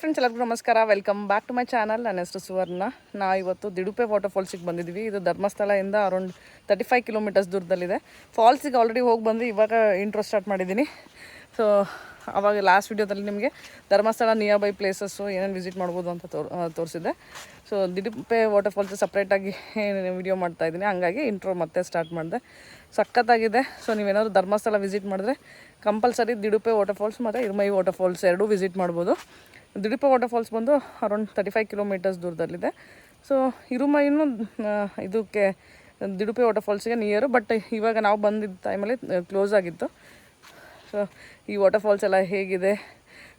Friends, ಎಲ್ಲರಿಗೂ ನಮಸ್ಕಾರ. Welcome back to my channel. ನನ್ನ ಹೆಸರು ಸುವರ್ಣ. ನಾವು ಇವತ್ತು ದಿಡುಪೆ ವಾಟರ್ ಫಾಲ್ಸಿಗೆ ಬಂದಿದ್ದೀವಿ. ಇದು ಧರ್ಮಸ್ಥಳದಿಂದ ಅರೌಂಡ್ 35 ಕಿಲೋಮೀಟರ್ಸ್ ದೂರದಲ್ಲಿದೆ. ಫಾಲ್ಸಿಗೆ ಆಲ್ರೆಡಿ ಹೋಗಿ ಬಂದು ಇವಾಗ ಇಂಟ್ರೋ ಸ್ಟಾರ್ಟ್ ಮಾಡಿದ್ದೀನಿ. ಸೊ ಆವಾಗ ಲಾಸ್ಟ್ ವಿಡಿಯೋದಲ್ಲಿ ನಿಮಗೆ ಧರ್ಮಸ್ಥಳ ನಿಯರ್ ಬೈ ಪ್ಲೇಸಸ್ಸು ಏನೇನು ವಿಸಿಟ್ ಮಾಡ್ಬೋದು ಅಂತ ತೋರಿಸಿದ್ದೆ. ಸೊ ದಿಡುಪೆ ವಾಟರ್ ಫಾಲ್ಸ್ ಸಪ್ರೇಟಾಗಿ ವಿಡಿಯೋ ಮಾಡ್ತಾಯಿದ್ದೀನಿ, ಹಂಗಾಗಿ ಇಂಟ್ರೋ ಮತ್ತೆ ಸ್ಟಾರ್ಟ್ ಮಾಡಿದೆ. ಸಖತ್ತಾಗಿದೆ. ಸೊ ನೀವೇನಾದರೂ ಧರ್ಮಸ್ಥಳ ವಿಸಿಟ್ ಮಾಡಿದ್ರೆ ಕಂಪಲ್ಸರಿ ದಿಡುಪೆ ವಾಟರ್ ಫಾಲ್ಸ್ ಮತ್ತು ಇರುಮೈ ವಾಟರ್ ಫಾಲ್ಸ್ ಎರಡೂ ವಿಸಿಟ್ ಮಾಡ್ಬೋದು. ದಿಡುಪೆ ವಾಟರ್ ಫಾಲ್ಸ್ ಬಂದು ಅರೌಂಡ್ 35 ಕಿಲೋಮೀಟರ್ಸ್ ದೂರದಲ್ಲಿದೆ. ಸೊ ಇರುಮೈನು ಇದಕ್ಕೆ ದಿಡುಪೆ ವಾಟರ್ ಫಾಲ್ಸಿಗೆ ನಿಯರು, ಬಟ್ ಇವಾಗ ನಾವು ಬಂದಿದ್ದ ಟೈಮಲ್ಲಿ ಕ್ಲೋಸ್ ಆಗಿತ್ತು. ಸೊ ಈ ವಾಟರ್ ಫಾಲ್ಸ್ ಎಲ್ಲ ಹೇಗಿದೆ,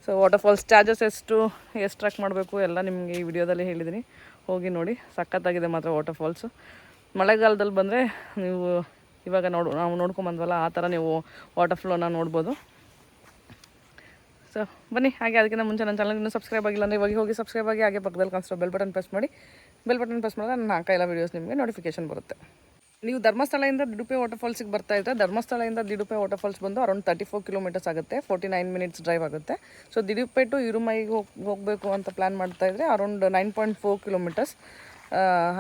ಸೊ ವಾಟರ್ ಫಾಲ್ಸ್ ಚಾರ್ಜಸ್ ಎಷ್ಟು ಟ್ರ್ಯಾಕ್ ಮಾಡಬೇಕು ಎಲ್ಲ ನಿಮಗೆ ಈ ವಿಡಿಯೋದಲ್ಲಿ ಹೇಳಿದ್ದೀನಿ. ಹೋಗಿ ನೋಡಿ, ಸಖತ್ತಾಗಿದೆ ಮಾತ್ರ ವಾಟರ್ ಫಾಲ್ಸು. ಮಳೆಗಾಲದಲ್ಲಿ ಬಂದರೆ ನೀವು ಇವಾಗ ನಾವು ನೋಡ್ಕೊಂಬಂದ್ವಲ್ಲ ಆ ಥರ ನೀವು ವಾಟರ್ ಫ್ಲೋನ ನೋಡ್ಬೋದು. ಸೊ ಬನ್ನಿ. ಹಾಗೆ ಅದಕ್ಕಿಂತ ಮುಂಚೆ ನನ್ನ ಚಾನಲ್ ಇನ್ನೂ ಸಬ್ಸ್ಕ್ರೈಬ್ ಆಗಿಲ್ಲ ಅಂದರೆ ಇವಾಗ ಹೋಗಿ ಸಬ್ಸ್ಕ್ರೈಬ್ ಆಗಿ, ಹಾಗೆ ಪಕ್ಕದಲ್ಲಿ ಕಾಣಿಸೋ ಬೆಲ್ ಬಟನ್ ಪ್ರೆಸ್ ಮಾಡಿ. ಬೆಲ್ ಬಟನ್ ಪ್ರೆಸ್ ಮಾಡಿದ್ರೆ ನಾನು ಹಾಕೋ ವೀಡಿಯೋಸ್ ನಿಮಗೆ ನೋಟಿಫಿಕೇಶನ್ ಬರುತ್ತೆ. ನೀವು ಧರ್ಮಸ್ಥಳದಿಂದ ದಿಡುಪೆ ವಾಟರ್ ಫಾಲ್ಸಿಗೆ ಬರ್ತಾ ಇದ್ದರೆ, ಧರ್ಮಸ್ಥಳದಿಂದ ದಿಡುಪೆ ವಾಟರ್ ಫಾಲ್ಸ್ ಬಂದು ಅರೌಂಡ್ 34 ಕಿಲೋಮೀಟರ್ಸ್ ಆಗುತ್ತೆ. 49 ಮಿನಿಟ್ಸ್ ಡ್ರೈವ್ ಆಗುತ್ತೆ. ಸೊ ದಿಡುಪೆ ಟು ಇರುಮೈಗೆ ಹೋಗಬೇಕು ಅಂತ ಪ್ಲ್ಯಾನ್ ಮಾಡ್ತಾಯಿದ್ರೆ ಅರೌಂಡ್ 9.4 ಕಿಲೋಮೀಟರ್ಸ್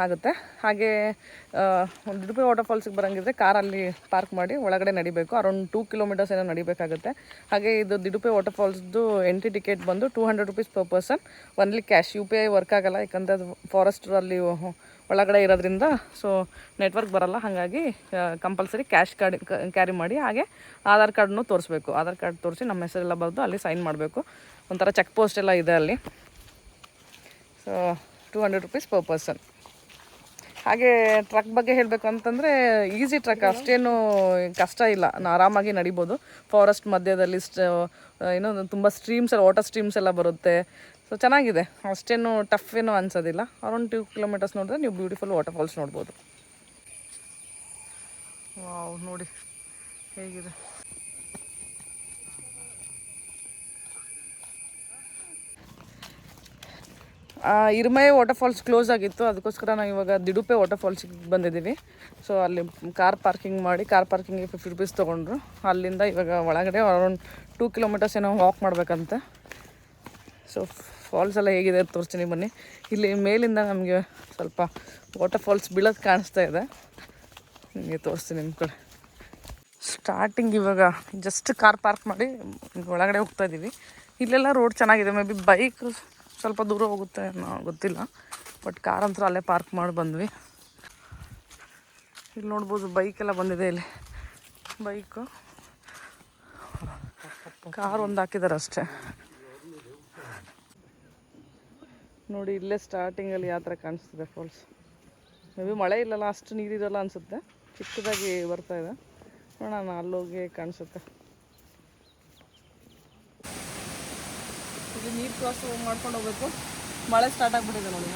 ಆಗುತ್ತೆ. ಹಾಗೆ ದಿಡುಪೆ ವಾಟರ್ ಫಾಲ್ಸಿಗೆ ಬರೋಂಗಿದ್ರೆ ಕಾರಲ್ಲಿ ಪಾರ್ಕ್ ಮಾಡಿ ಒಳಗಡೆ ನಡಿಬೇಕು. ಅರೌಂಡ್ 2 ಕಿಲೋಮೀಟರ್ಸ್ ಏನೋ ನಡಿಬೇಕಾಗುತ್ತೆ. ಹಾಗೆ ಇದು ದಿಡುಪೆ ವಾಟರ್ ಫಾಲ್ಸ್ದು ಎಂಟ್ರಿ ಟಿಕೆಟ್ ಬಂದು 200 rupees per person, only cash. UPI work ಆಗೋಲ್ಲ, ಯಾಕಂದರೆ ಅದು ಫಾರೆಸ್ಟಲ್ಲಿ ಒಳಗಡೆ ಇರೋದ್ರಿಂದ ಸೊ ನೆಟ್ವರ್ಕ್ ಬರೋಲ್ಲ. ಹಾಗಾಗಿ ಕಂಪಲ್ಸರಿ ಕ್ಯಾಶ್ ಕಾರ್ಡ್ ಕ್ಯಾರಿ ಮಾಡಿ. ಹಾಗೆ ಆಧಾರ್ ಕಾರ್ಡ್ನೂ ತೋರಿಸ್ಬೇಕು. ಆಧಾರ್ ಕಾರ್ಡ್ ತೋರಿಸಿ ನಮ್ಮ ಹೆಸರೆಲ್ಲ ಬರೆದು ಅಲ್ಲಿ ಸೈನ್ ಮಾಡಬೇಕು. ಒಂಥರ ಚೆಕ್ ಪೋಸ್ಟ್ ಎಲ್ಲ ಇದೆ ಅಲ್ಲಿ. So 200 rupees per person. ಹಾಗೆ ಟ್ರಕ್ ಬಗ್ಗೆ ಹೇಳಬೇಕು ಅಂತಂದರೆ ಈಸಿ ಟ್ರಕ್, ಅಷ್ಟೇನು ಕಷ್ಟ ಇಲ್ಲ, ಆರಾಮಾಗಿ ನಡಿಬೋದು. ಫಾರೆಸ್ಟ್ ಮಧ್ಯದಲ್ಲಿ ಏನೋ ತುಂಬ ಸ್ಟ್ರೀಮ್ಸ್ ಎಲ್ಲ, ವಾಟರ್ ಸ್ಟ್ರೀಮ್ಸ್ ಎಲ್ಲ ಬರುತ್ತೆ. ಸೊ ಚೆನ್ನಾಗಿದೆ, ಅಷ್ಟೇನು ಟಫ್ ಏನೂ ಅನ್ಸೋದಿಲ್ಲ. ಅರೌಂಡ್ 2 ಕಿಲೋಮೀಟರ್ಸ್ ನೋಡಿದ್ರೆ ನೀವು ಬ್ಯೂಟಿಫುಲ್ ವಾಟರ್ ಫಾಲ್ಸ್ ನೋಡ್ಬೋದು. ವಾವ್, ನೋಡಿ ಹೇಗಿದೆ. ಇರುಮೈ ವಾಟರ್ ಫಾಲ್ಸ್ ಕ್ಲೋಸ್ ಆಗಿತ್ತು, ಅದಕ್ಕೋಸ್ಕರ ನಾವು ಇವಾಗ ದಿಡುಪೆ ವಾಟರ್ ಫಾಲ್ಸಿಗೆ ಬಂದಿದ್ದೀವಿ. ಸೊ ಅಲ್ಲಿ ಕಾರ್ ಪಾರ್ಕಿಂಗ್ ಮಾಡಿ, ಕಾರ್ ಪಾರ್ಕಿಂಗಿಗೆ 50 ರುಪೀಸ್ ತೊಗೊಂಡ್ರು. ಅಲ್ಲಿಂದ ಇವಾಗ ಒಳಗಡೆ ಅರೌಂಡ್ 2 ಕಿಲೋಮೀಟರ್ಸ್ ಏನೋ ವಾಕ್ ಮಾಡಬೇಕಂತೆ. ಸೊ ಫಾಲ್ಸ್ ಎಲ್ಲ ಹೇಗಿದೆ ತೋರಿಸ್ತೀನಿ ಬನ್ನಿ. ಇಲ್ಲಿ ಮೇಲಿಂದ ನಮಗೆ ಸ್ವಲ್ಪ ವಾಟರ್ ಫಾಲ್ಸ್ ಬೀಳೋದು ಕಾಣಿಸ್ತಾ ಇದೆ, ನಿಮಗೆ ತೋರಿಸ್ತೀನಿ ನಿಮ್ಮ ಕಡೆ. ಸ್ಟಾರ್ಟಿಂಗ್ ಇವಾಗ ಜಸ್ಟ್ ಕಾರ್ ಪಾರ್ಕ್ ಮಾಡಿ ಒಳಗಡೆ ಹೋಗ್ತಾ ಇದ್ದೀವಿ. ಇಲ್ಲೆಲ್ಲ ರೋಡ್ ಚೆನ್ನಾಗಿದೆ. ಮೇ ಬಿ ಬೈಕ್ ಸ್ವಲ್ಪ ದೂರ ಹೋಗುತ್ತೆ ಗೊತ್ತಿಲ್ಲ, ಬಟ್ ಕಾರ್ ಅಂತೂ ಅಲ್ಲೇ ಪಾರ್ಕ್ ಮಾಡಿ ಬಂದ್ವಿ. ಇಲ್ಲಿ ನೋಡ್ಬೋದು ಬೈಕೆಲ್ಲ ಬಂದಿದೆ. ಇಲ್ಲಿ ಬೈಕು, ಕಾರ್ ಒಂದು ಹಾಕಿದ್ದಾರೆ ಅಷ್ಟೇ. ನೋಡಿ ಇಲ್ಲೇ ಸ್ಟಾರ್ಟಿಂಗಲ್ಲಿ ಯಾವ ಥರ ಕಾಣಿಸ್ತಿದೆ ಫಾಲ್ಸ್. ಮೇ ಬಿ ಮಳೆ ಇಲ್ಲಲ್ಲ, ಅಷ್ಟು ನೀರಿರಲ್ಲ ಅನಿಸುತ್ತೆ, ಚಿಕ್ಕದಾಗಿ ಬರ್ತಾ ಇದೆ. ನೋಡೋಣ, ಅಲ್ಲೋಗಿ ಕಾಣಿಸುತ್ತೆ. ಇಲ್ಲಿ ನೀರು ಕ್ರಾಸ್ ಮಾಡ್ಕೊಂಡು ಹೋಗ್ಬೇಕು. ಮಳೆ ಸ್ಟಾರ್ಟ್ ಆಗಿಬಿಟ್ಟಿದೆ ನೋಡಿ.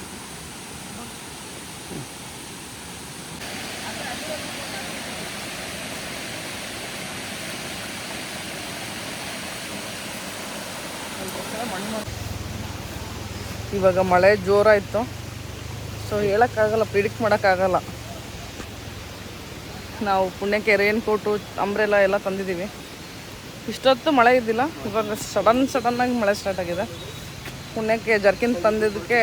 ಇವಾಗ ಮಳೆ ಜೋರಾಯಿತು. ಸೊ ಹೇಳೋಕ್ಕಾಗಲ್ಲ, ಪ್ರಿಡಿಕ್ಟ್ ಮಾಡೋಕ್ಕಾಗಲ್ಲ. ನಾವು ಪುಣ್ಯಕ್ಕೆ ರೈನ್ ಕೋಟು, ಅಂಬ್ರೆಲ್ಲ ಎಲ್ಲ ತಂದಿದ್ದೀವಿ. ಇಷ್ಟೊತ್ತು ಮಳೆ ಇದ್ದಿಲ್ಲ, ಇವಾಗ ಸಡನ್ನಾಗಿ ಮಳೆ ಸ್ಟಾರ್ಟ್ ಆಗಿದೆ. ಪುಣ್ಯಕ್ಕೆ ಜರ್ಕಿನ್ ತಂದಿದ್ದಕ್ಕೆ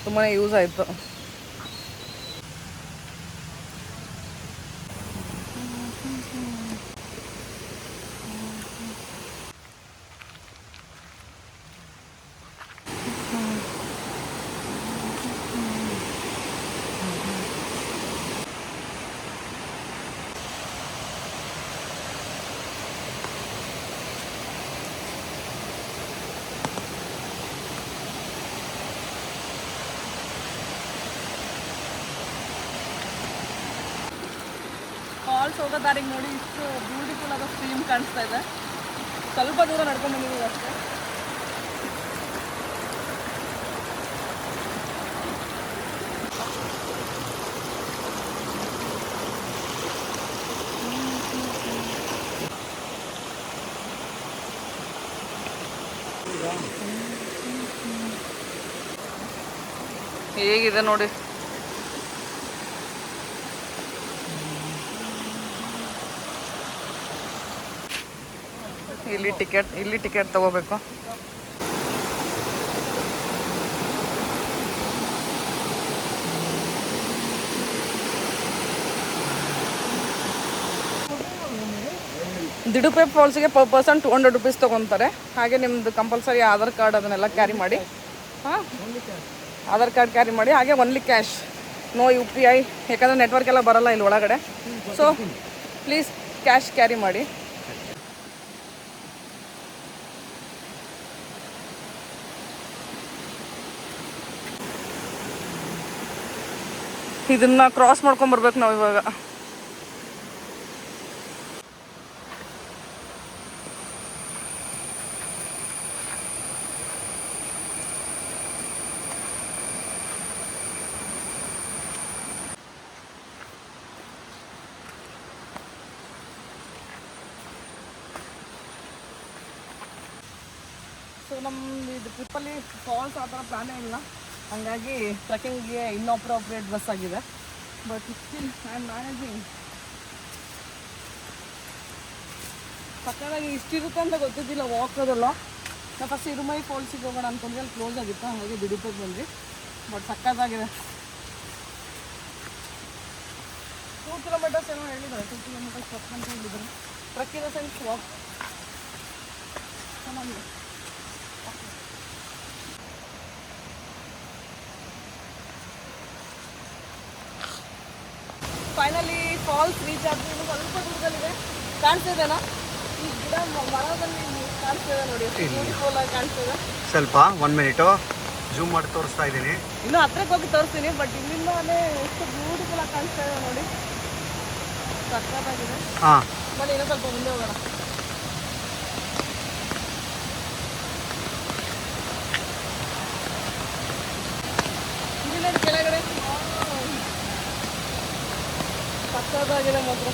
ತುಂಬಾ ಯೂಸ್ ಆಯಿತು. ಫಾಲ್ಸ್ ಹೋಗೋ ದಾರಿಗೆ ನೋಡಿ, ಇಷ್ಟು ಬ್ಯೂಟಿಫುಲ್ ಆದ ಸ್ಟ್ರೀಮ್ ಕಾಣಿಸ್ತಾ ಇದೆ. ಸ್ವಲ್ಪ ದೂರ ನಡ್ಕೊಂಡು ಬಂದಿದ್ದೀವಿ ಅಷ್ಟೇ. ಹೇಗಿದೆ ನೋಡಿ. ಇಲ್ಲಿ ಟಿಕೆಟ್ ತೊಗೋಬೇಕು. ದಿಡುಪೆ ಫಾಲ್ಸಿಗೆ ಪರ್ ಪರ್ಸನ್ 200 ರುಪೀಸ್ ತೊಗೊತಾರೆ. ಹಾಗೆ ನಿಮ್ಮದು ಕಂಪಲ್ಸರಿ ಆಧಾರ್ ಕಾರ್ಡ್ ಅದನ್ನೆಲ್ಲ ಕ್ಯಾರಿ ಮಾಡಿ. ಹಾಂ, ಆಧಾರ್ ಕಾರ್ಡ್ ಕ್ಯಾರಿ ಮಾಡಿ. ಹಾಗೆ ಒನ್ಲಿ ಕ್ಯಾಶ್, ನೋ UPI, ಯಾಕಂದರೆ ನೆಟ್ವರ್ಕ್ ಎಲ್ಲ ಬರೋಲ್ಲ ಇಲ್ಲಿ ಒಳಗಡೆ. ಸೊ ಪ್ಲೀಸ್ ಕ್ಯಾಶ್ ಕ್ಯಾರಿ ಮಾಡಿ. ಇದನ್ನು ಕ್ರಾಸ್ ಮಾಡ್ಕೊಂಬರ್ಬೇಕು ನಾವು ಇವಾಗ. ಸೊ ನಮ್ಮದು ಇದು ಟ್ರಿಪ್ಪಲ್ಲಿ ಫಾಲ್ಸ್ ಆ ಥರ ಪ್ಲಾನೇ ಇಲ್ಲ, ಹಾಗಾಗಿ ಟ್ರೆಕ್ಕಿಂಗ್ಗೆ ಇನ್ಅಪ್ರೋಪ್ರಿಯೇಟ್ ಬಸ್ ಆಗಿದೆ. But still I am managing. ಸಕ್ಕತ್ತಾಗಿ ಇಷ್ಟಿರುತ್ತೆ ಅಂತ ಗೊತ್ತಿದ್ದಿಲ್ಲ ವಾಕದಲ್ಲ. ನಾವು ಫಸ್ಟ್ ಇರುಮೈ ಫಾಲ್ಸಿಗೆ ಹೋಗೋಣ ಅಂದ್ಕೊಂಡ್ರೆ ಅಲ್ಲಿ ಕ್ಲೋಸ್ ಆಗಿತ್ತು, ಹಾಗಾಗಿ ದಿಡುಪೆಗೆ ಬಂದ್ವಿ. ಬಟ್ ಸಕ್ಕತ್ತಾಗಿದೆ. 2 ಕಿಲೋಮೀಟರ್ಸ್ ಏನೋ ಹೇಳಿದ್ದಾರೆ, 2 ಕಿಲೋಮೀಟರ್ಸ್ ಟ್ರಕ್ ಅಂತ ಹೇಳಿದ್ದಾರೆ. ಟ್ರಕ್ ಇರೋ ಸೆನ್ಸ್ ವಾಕ್ ಚೆನ್ನಾಗಿದೆ. ಫೈನಲಿ ಫಾಲ್ಸ್ ರೀಚ್ ಆದ್ರೂ ಇದು ಸ್ವಲ್ಪ ದೂರದಲ್ಲಿದೆ. ಕಾಣಿಸ್ತಿದೆನಾ ಈ ಗಿಡ ಮರದಲ್ಲಿ ಕಾಣಿಸ್ತಿದೆ ನೋಡಿ, ಬ್ಯೂಟಿಫುಲ್ ಆಗಿ ಕಾಣಿಸ್ತಿದೆ. ಸ್ವಲ್ಪ 1 ಮಿನಿಟು ಜೂಮ್ ಮಾಡಿ ತೋರಿಸ್ತಾ ಇದ್ದೀನಿ. ಇನ್ನೂ ಹತ್ರಕ್ಕೆ ಹೋಗಿ ತೋರಿಸ್ತೀನಿ. ಬಟ್ ಇಲ್ಲಿಂದಾನೇ ಎಷ್ಟು ಬ್ಯೂಟಿಫುಲ್ ಆಗಿ ಕಾಣಿಸ್ತಾ ಇದೆ ನೋಡಿ, ಸಕ್ಕತ್ತಾಗಿದೆ. ಹಾಂ, ಬನ್ನಿ ಇನ್ನೂ ಸ್ವಲ್ಪ ಮುಂದೆ ಹೋಗೋಣ. ಇಲ್ಲಿ ಕೆಳಗಡೆ ಸಕ್ಕತ್ತಾಗಿದೆ ಮಾತ್ರ.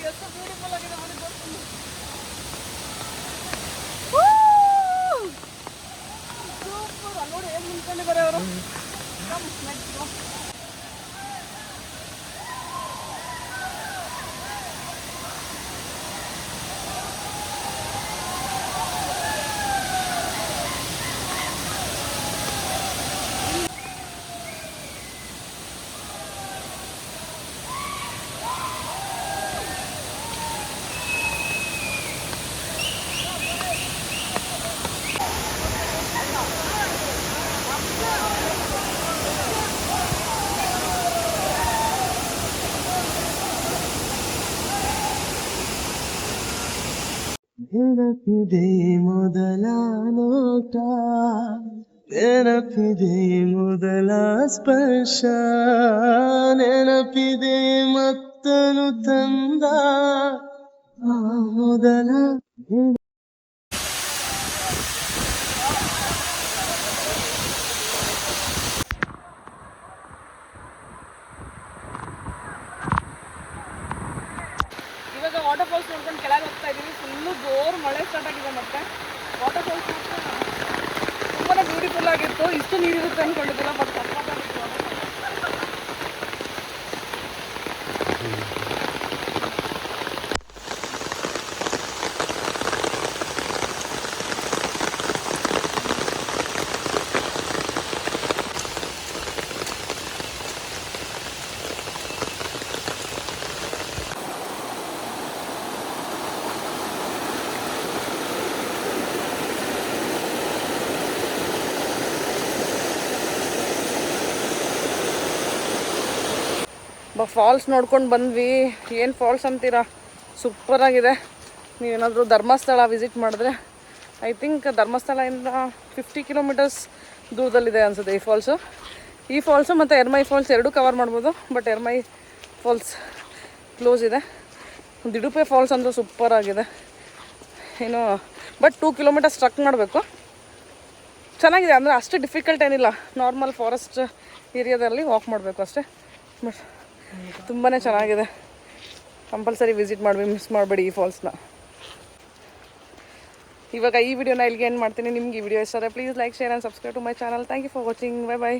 ಎಷ್ಟು ಬ್ಯೂಟಿಫುಲ್ ಆಗಿದೆ ನೋಡಿ. ಸೂಪರ್. ನೋಡಿ ಏನು ಮುಂದ್ಕೊಂಡಿದ್ದಾರೆ ಅವರು. ನೆನಪಿದೆ ಮೊದಲ ನೋಟ, ನೆನಪಿದೆ ಮೊದಲ ಸ್ಪರ್ಶ, ನೆನಪಿದೆ ಮತ್ತನು ತಂದ ಆ ಮೊದಲ. ಇವಾಗ ವಾಟರ್ ಫಾಲ್ಸ್ ನೋಡ್ಕೊಂಡು ಕೆಳಗೆ ಹೋಗ್ತಾ ಇದ್ದೀವಿ. ಫುಲ್ಲು ಜೋರು ಮಳೆ ಸ್ಟಾರ್ಟ್ ಆಗಿದೆ. ಮತ್ತೆ ವಾಟರ್ ಫಾಲ್ಸ್ ತುಂಬಾ ಬ್ಯೂಟಿಫುಲ್ ಆಗಿತ್ತು. ಇಷ್ಟು ನೀರಿರುತ್ತೆ ಅಂದ್ಕೊಂಡಿದ್ದಿಲ್ಲ, ಬಟ್ ಸಕ್ಕತ್ತಾಗಿತ್ತು. ಫಾಲ್ಸ್ ನೋಡ್ಕೊಂಡು ಬಂದ್ವಿ. ಏನು ಫಾಲ್ಸ್ ಅಂತೀರಾ, ಸೂಪರಾಗಿದೆ. ನೀವೇನಾದರೂ ಧರ್ಮಸ್ಥಳ ವಿಸಿಟ್ ಮಾಡಿದ್ರೆ, ಐ ಥಿಂಕ್ ಧರ್ಮಸ್ಥಳದಿಂದ 50 ಕಿಲೋಮೀಟರ್ಸ್ ದೂರದಲ್ಲಿದೆ ಅನಿಸುತ್ತೆ ಈ ಫಾಲ್ಸು ಮತ್ತು ಎರ್ಮೈ ಫಾಲ್ಸ್ ಎರಡೂ ಕವರ್ ಮಾಡ್ಬೋದು. ಬಟ್ ಎರ್ಮೈ ಫಾಲ್ಸ್ ಕ್ಲೋಸ್ ಇದೆ. ದಿಡುಪೆ ಫಾಲ್ಸ್ ಅಂದರೂ ಸೂಪರಾಗಿದೆ. ಏನು ಬಟ್ 2 ಕಿಲೋಮೀಟರ್ಸ್ ಟ್ರಕ್ ಮಾಡಬೇಕು. ಚೆನ್ನಾಗಿದೆ, ಅಂದರೆ ಅಷ್ಟು ಡಿಫಿಕಲ್ಟ್ ಏನಿಲ್ಲ. ನಾರ್ಮಲ್ ಫಾರೆಸ್ಟ್ ಏರಿಯಾದಲ್ಲಿ ವಾಕ್ ಮಾಡಬೇಕು ಅಷ್ಟೇ. ಬಟ್ ತುಂಬಾ ಚೆನ್ನಾಗಿದೆ. ಕಂಪಲ್ಸರಿ ವಿಸಿಟ್ ಮಾಡಿ, ಮಿಸ್ ಮಾಡಬೇಡಿ ಈ ಫಾಲ್ಸ್ನ. ಇವಾಗ ಈ ವಿಡಿಯೋನ ಇಲ್ಲಿಗೆ ಏನು ಮಾಡ್ತೀನಿ. ನಿಮ್ಗೆ ಈ ವಿಡಿಯೋ ಇಷ್ಟ ಆದರೆ please like, share and subscribe to my channel. Thank you for watching. Bye bye.